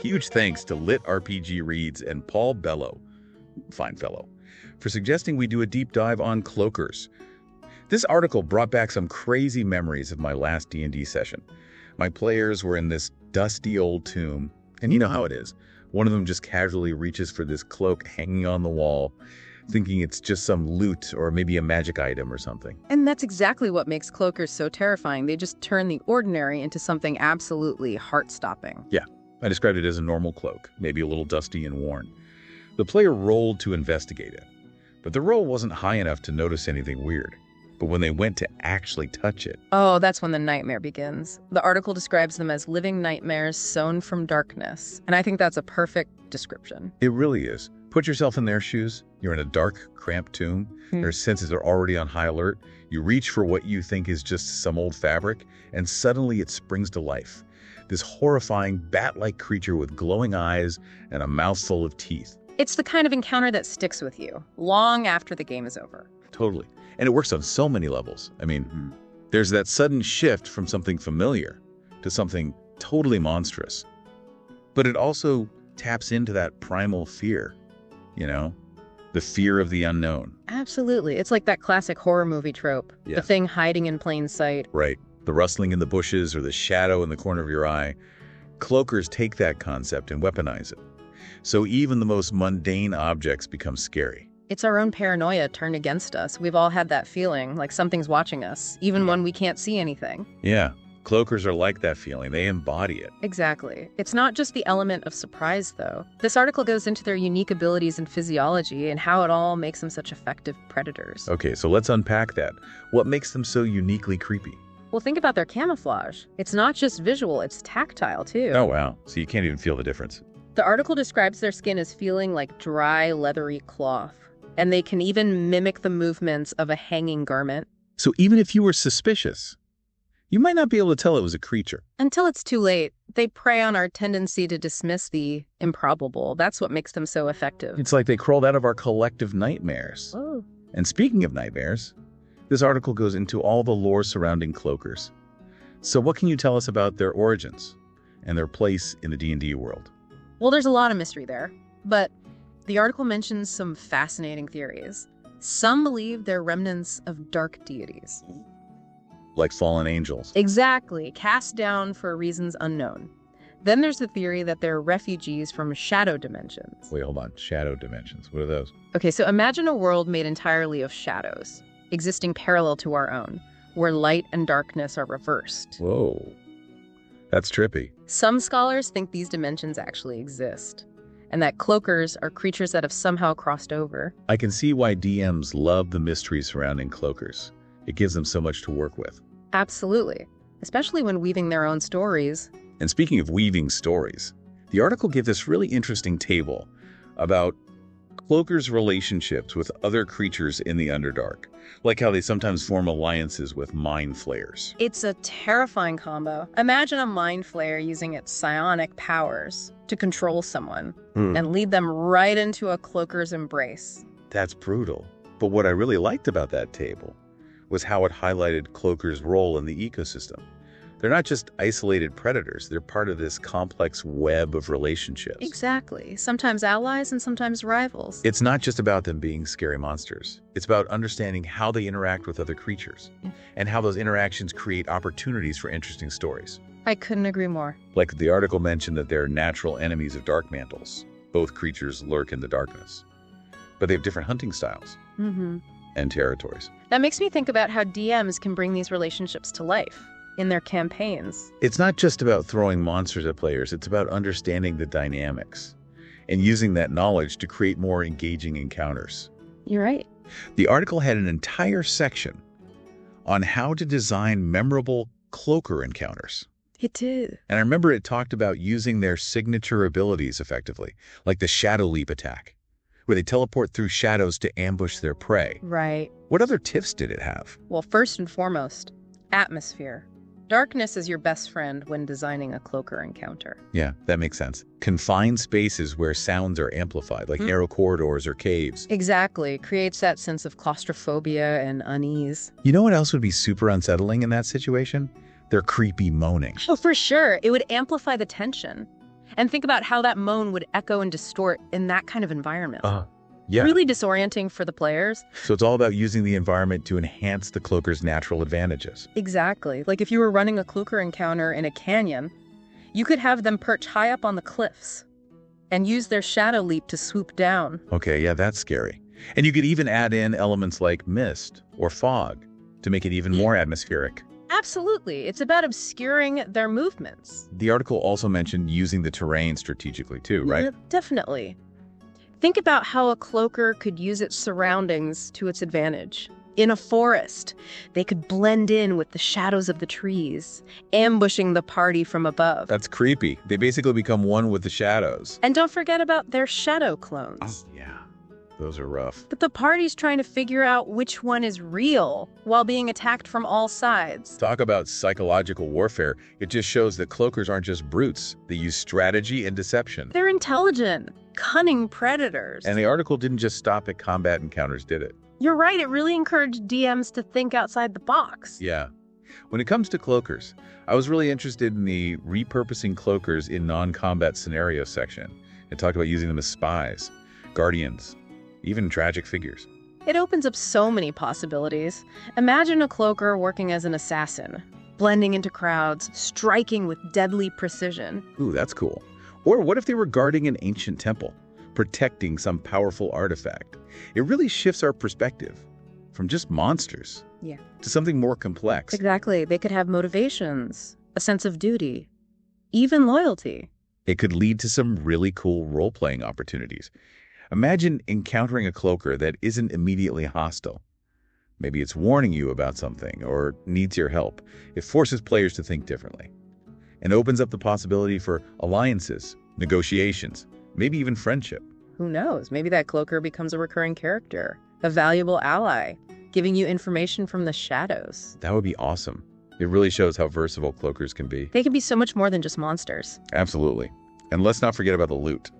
Huge thanks to LitRPG Reads and Paul Bello, fine fellow, for suggesting we do a deep dive on cloakers. This article brought back some crazy memories of my last D&D session. My players were in this dusty old tomb, and you know how it is. One of them just casually reaches for this cloak hanging on the wall, thinking it's just some loot or maybe a magic item or something. And that's exactly what makes cloakers so terrifying. They just turn the ordinary into something absolutely heart-stopping. Yeah, I described it as a normal cloak, maybe a little dusty and worn. The player rolled to investigate it, but the roll wasn't high enough to notice anything weird. But when they went to actually touch it... Oh, that's when the nightmare begins. The article describes them as living nightmares sown from darkness. And I think that's a perfect description. It really is. Put yourself in their shoes. You're in a dark, cramped tomb. Their senses are already on high alert. You reach for what you think is just some old fabric, and suddenly it springs to life. This horrifying, bat-like creature with glowing eyes and a mouthful of teeth. It's the kind of encounter that sticks with you, long after the game is over. Totally. And it works on so many levels. I mean, there's that sudden shift from something familiar to something totally monstrous. But it also taps into that primal fear, you know? The fear of the unknown. Absolutely. It's like that classic horror movie trope. Yeah. The thing hiding in plain sight. Right. The rustling in the bushes or the shadow in the corner of your eye. Cloakers take that concept and weaponize it. So even the most mundane objects become scary. It's our own paranoia turned against us. We've all had that feeling, like something's watching us, even when we can't see anything. Yeah. Cloakers are like that feeling. They embody it. Exactly. It's not just the element of surprise, though. This article goes into their unique abilities in physiology and how it all makes them such effective predators. Okay, so let's unpack that. What makes them so uniquely creepy? Well, think about their camouflage. It's not just visual, it's tactile, too. Oh, wow. So you can't even feel the difference. The article describes their skin as feeling like dry, leathery cloth. And they can even mimic the movements of a hanging garment. So even if you were suspicious, you might not be able to tell it was a creature. Until it's too late. They prey on our tendency to dismiss the improbable. That's what makes them so effective. It's like they crawled out of our collective nightmares. Oh. And speaking of nightmares, this article goes into all the lore surrounding cloakers. So what can you tell us about their origins and their place in the D&D world? Well, there's a lot of mystery there, but the article mentions some fascinating theories. Some believe they're remnants of dark deities. Like fallen angels. Exactly, cast down for reasons unknown. Then there's the theory that they're refugees from shadow dimensions. Wait, hold on. Shadow dimensions. What are those? Okay, so imagine a world made entirely of shadows, existing parallel to our own, where light and darkness are reversed. Whoa. That's trippy. Some scholars think these dimensions actually exist, and that cloakers are creatures that have somehow crossed over. I can see why DMs love the mystery surrounding cloakers. It gives them so much to work with. Absolutely, especially when weaving their own stories. And speaking of weaving stories, the article gives this really interesting table about cloakers' relationships with other creatures in the Underdark, like how they sometimes form alliances with mind flayers. It's a terrifying combo. Imagine a mind flayer using its psionic powers to control someone and lead them right into a cloaker's embrace. That's brutal. But what I really liked about that table was how it highlighted cloakers' role in the ecosystem. They're not just isolated predators, they're part of this complex web of relationships. Exactly. Sometimes allies and sometimes rivals. It's not just about them being scary monsters. It's about understanding how they interact with other creatures and how those interactions create opportunities for interesting stories. I couldn't agree more. Like the article mentioned that they're natural enemies of dark mantles. Both creatures lurk in the darkness. But they have different hunting styles and territories. That makes me think about how DMs can bring these relationships to life in their campaigns. It's not just about throwing monsters at players, it's about understanding the dynamics and using that knowledge to create more engaging encounters. You're right. The article had an entire section on how to design memorable cloaker encounters. It did. And I remember it talked about using their signature abilities effectively, like the shadow leap attack, where they teleport through shadows to ambush their prey. Right. What other tips did it have? Well, first and foremost, atmosphere. Darkness is your best friend when designing a cloaker encounter. Yeah, that makes sense. Confined spaces where sounds are amplified, like narrow corridors or caves. Exactly. Creates that sense of claustrophobia and unease. You know what else would be super unsettling in that situation? Their creepy moaning. Oh, for sure. It would amplify the tension. And think about how that moan would echo and distort in that kind of environment. Yeah. Really disorienting for the players. So it's all about using the environment to enhance the cloaker's natural advantages. Exactly. Like if you were running a cloaker encounter in a canyon, you could have them perch high up on the cliffs and use their shadow leap to swoop down. Okay, yeah, that's scary. And you could even add in elements like mist or fog to make it even more atmospheric. Absolutely. It's about obscuring their movements. The article also mentioned using the terrain strategically too, right? Yeah, definitely. Think about how a cloaker could use its surroundings to its advantage. In a forest, they could blend in with the shadows of the trees, ambushing the party from above. That's creepy. They basically become one with the shadows. And don't forget about their shadow clones. Yeah, those are rough. But the party's trying to figure out which one is real while being attacked from all sides. Talk about psychological warfare. It just shows that cloakers aren't just brutes. They use strategy and deception. They're intelligent, cunning predators. And the article didn't just stop at combat encounters, did it? You're right, it really encouraged DMs to think outside the box. Yeah. When it comes to cloakers, I was really interested in the repurposing cloakers in non-combat scenario section. It talked about using them as spies, guardians, even tragic figures. It opens up so many possibilities. Imagine a cloaker working as an assassin, blending into crowds, striking with deadly precision. Ooh, that's cool. Or what if they were guarding an ancient temple, protecting some powerful artifact? It really shifts our perspective from just monsters to something more complex. Exactly. They could have motivations, a sense of duty, even loyalty. It could lead to some really cool role-playing opportunities. Imagine encountering a cloaker that isn't immediately hostile. Maybe it's warning you about something or needs your help. It forces players to think differently and opens up the possibility for alliances, negotiations, maybe even friendship. Who knows? Maybe that cloaker becomes a recurring character, a valuable ally, giving you information from the shadows. That would be awesome. It really shows how versatile cloakers can be. They can be so much more than just monsters. Absolutely. And let's not forget about the loot.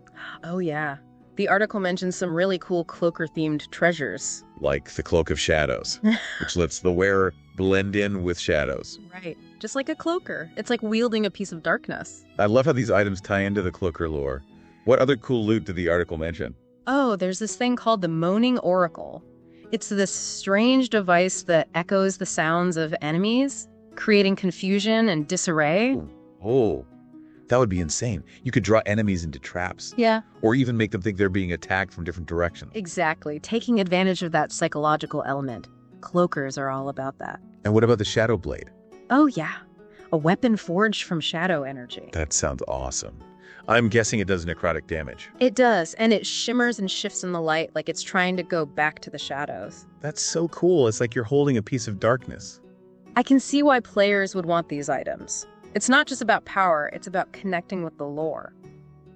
Oh, yeah. The article mentions some really cool cloaker-themed treasures. Like the Cloak of Shadows, which lets the wearer blend in with shadows. Right. Just like a cloaker. It's like wielding a piece of darkness. I love how these items tie into the cloaker lore. What other cool loot did the article mention? Oh, there's this thing called the Moaning Oracle. It's this strange device that echoes the sounds of enemies, creating confusion and disarray. Oh, that would be insane. You could draw enemies into traps. Yeah. Or even make them think they're being attacked from different directions. Exactly. Taking advantage of that psychological element. Cloakers are all about that. And what about the Shadow Blade? Oh, yeah. A weapon forged from shadow energy. That sounds awesome. I'm guessing it does necrotic damage. It does, and it shimmers and shifts in the light like it's trying to go back to the shadows. That's so cool. It's like you're holding a piece of darkness. I can see why players would want these items. It's not just about power, it's about connecting with the lore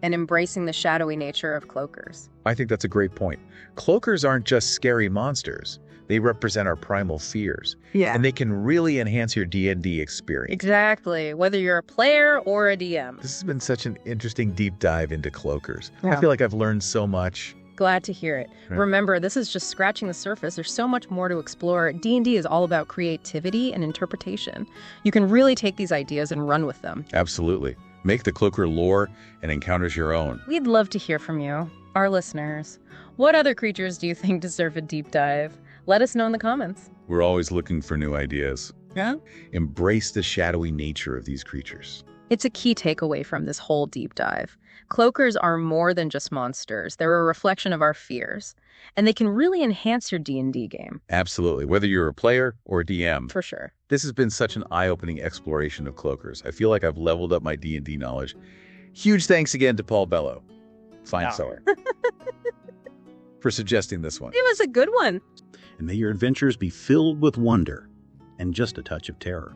and embracing the shadowy nature of cloakers. I think that's a great point. Cloakers aren't just scary monsters. They represent our primal fears. Yeah. And they can really enhance your D&D experience. Exactly, whether you're a player or a DM. This has been such an interesting deep dive into cloakers. Yeah. I feel like I've learned so much. Glad to hear it. Right. Remember, this is just scratching the surface. There's so much more to explore. D&D is all about creativity and interpretation. You can really take these ideas and run with them. Absolutely. Make the Cloaker lore and encounters your own. We'd love to hear from you, our listeners. What other creatures do you think deserve a deep dive? Let us know in the comments. We're always looking for new ideas. Yeah? Embrace the shadowy nature of these creatures. It's a key takeaway from this whole deep dive. Cloakers are more than just monsters. They're a reflection of our fears, and they can really enhance your D&D game. Absolutely, whether you're a player or a DM. For sure. This has been such an eye-opening exploration of cloakers. I feel like I've leveled up my D&D knowledge. Huge thanks again to Paul Bello, fine seller, for suggesting this one. It was a good one. And may your adventures be filled with wonder and just a touch of terror.